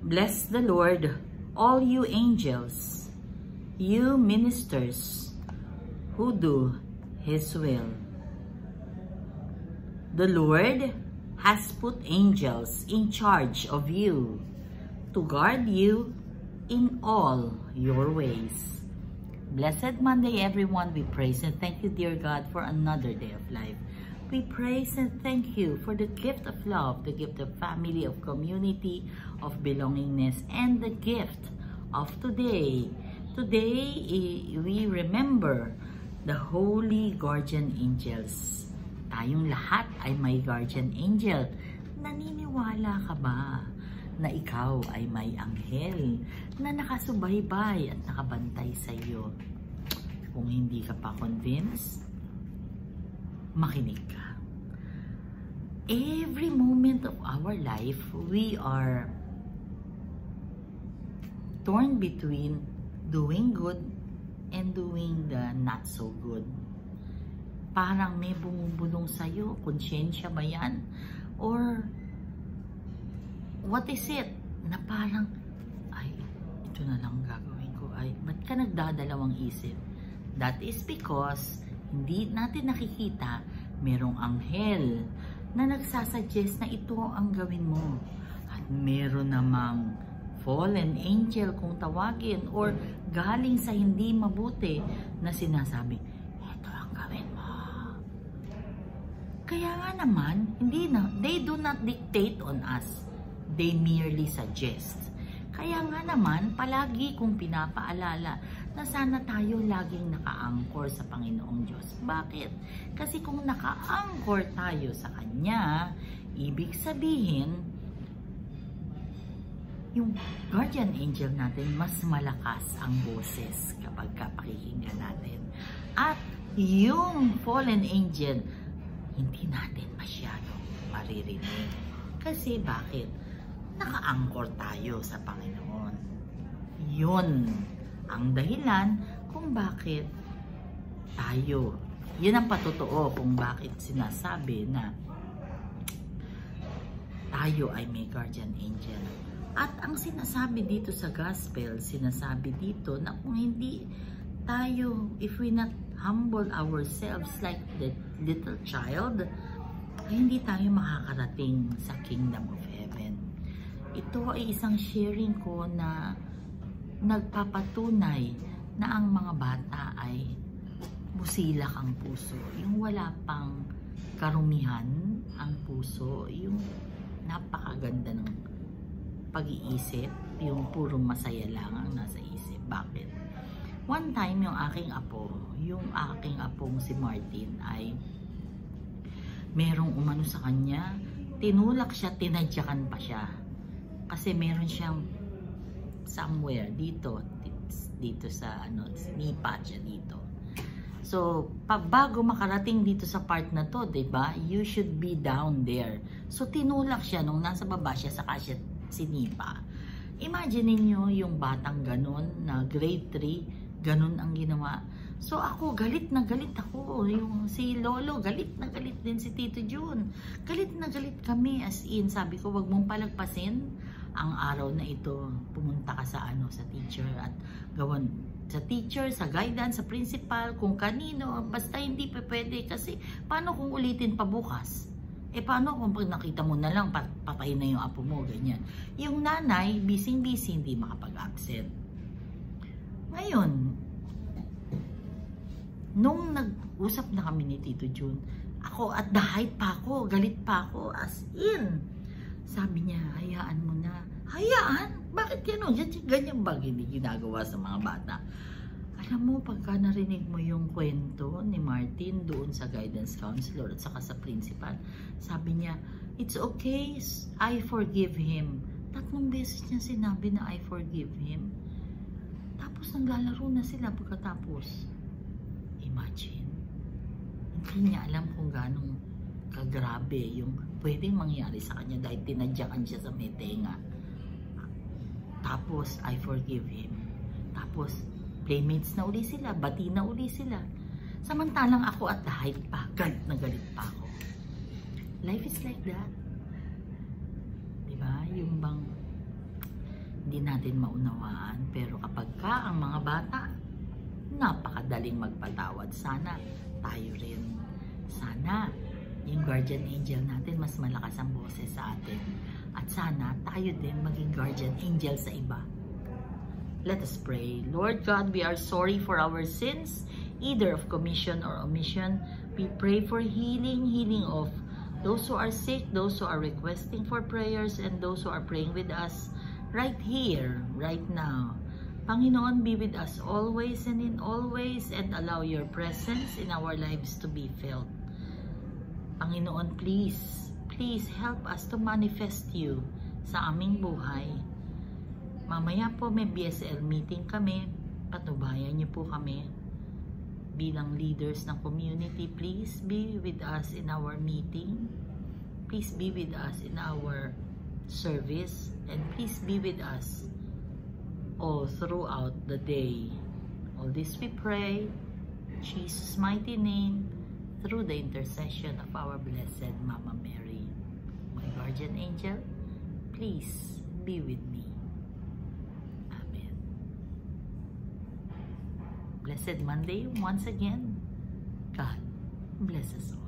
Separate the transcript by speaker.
Speaker 1: Bless the Lord, all you angels, you ministers who do His will. The Lord has put angels in charge of you to guard you in all your ways. Blessed Monday, everyone. We praise and thank you, dear God, for another day of life. We praise and thank you for the gift of love, the gift of family, of community, of belongingness, and the gift of today. Today, we remember the holy guardian angels. Tayong lahat ay may guardian angel. Naniniwala ka ba na ikaw ay may anghel na nakasubaybay at nakabantay sa iyo? Kung hindi ka pa convinced, makinig ka. Every moment of our life, we are torn between doing good and doing the not so good. Parang may bumubulong sa'yo, konsyensya ba yan? Or what is it? Na parang, ay, ito na lang gagawin ko. Ay, ba't ka nagdadalawang isip? That is because hindi natin nakikita merong anghel na nagsasuggest na ito ang gawin mo. At meron namang fallen angel kung tawagin or galing sa hindi mabuti na sinasabi, ito ang gawin mo. Kaya nga naman, they do not dictate on us. They merely suggest. Kaya nga naman, palagi kong pinapaalala na sana tayo laging naka-anchor sa Panginoong Diyos. Bakit? Kasi kung naka-anchor tayo sa Kanya, ibig sabihin, yung guardian angel natin, mas malakas ang boses kapag pakikinggan natin. At yung fallen angel, hindi natin masyadong maririnig. Kasi bakit? Naka-anchor tayo sa Panginoon. Yun ang dahilan kung bakit tayo. Yun ang patotoo kung bakit sinasabi na tayo ay may guardian angel. At ang sinasabi dito sa gospel, sinasabi dito na kung hindi tayo, if we not humble ourselves like the little child, ay hindi tayo makakarating sa kingdom of heaven. Ito ay isang sharing ko na nagpapatunay na ang mga bata ay busilak ang puso. Yung wala pang karumihan ang puso, yung napakaganda ng pag-iisip, yung puro masaya lang ang nasa isip. Bakit? One time, yung aking apong si Martin ay merong umano sa kanya, tinulak siya, tinadyakan pa siya. Kasi meron siyang somewhere dito sa sinipa siya dito. So, bago makarating dito sa part na to, 'di ba? You should be down there. So, tinulak siya nung nasa baba siya saka siya sinipa. Imagine niyo yung batang ganun na grade 3, ganun ang ginawa. So, ako, galit na galit ako. Yung si Lolo, galit na galit din si Tito Jun. Galit na galit kami, as in, sabi ko, wag mong palagpasin ang araw na ito. Pumunta ka sa teacher at gawan sa teacher, sa guidance, sa principal, kung kanino, basta hindi pa pwede. Kasi, paano kung ulitin pa bukas? Paano kung pag nakita mo na lang, patay na yung apo mo, ganyan. Yung nanay, busy-busy, hindi makapag-absent. Ngayon, nung nag-usap na kami ni Tito Jun, ako at the height pa ako, galit pa ako, as in. Sabi niya, hayaan mo na. Hayaan? Bakit gano'n? Ganyan ba hindi ginagawa sa mga bata? Alam mo, pagka narinig mo yung kwento ni Martin doon sa guidance counselor at saka sa principal, sabi niya, it's okay, I forgive him. 3 beses niya sinabi na I forgive him. Tapos naglalaro na sila pagkatapos. Imagine, hindi niya alam kung ganong kagrabe yung pwedeng mangyari sa kanya dahil tinadyakan siya sa may tenga. Tapos, I forgive him. Tapos, playmates na uli sila, bati na uli sila. Samantalang ako at the height pa, galit na galit pa ako. Life is like that. Diba? Yung bang natin maunawaan. Pero kapag ka ang mga bata, napakadaling magpatawad. Sana tayo rin. Sana yung guardian angel natin mas malakas ang boses sa atin. At sana tayo din maging guardian angel sa iba. Let us pray. Lord God, we are sorry for our sins, either of commission or omission. We pray for healing of those who are sick, those who are requesting for prayers, and those who are praying with us right here, right now. Panginoon, be with us always and in all ways, and allow your presence in our lives to be felt. Panginoon, please help us to manifest you sa aming buhay. Mamaya po may BSL meeting kami. Patnubayan niyo po kami. Bilang leaders ng community, please be with us in our meeting. Please be with us in our service. And please be with us all throughout the day. All this we pray in Jesus' mighty name, through the intercession of our blessed Mama Mary. My guardian angel, please be with me. Blessed Monday once again. God bless us all.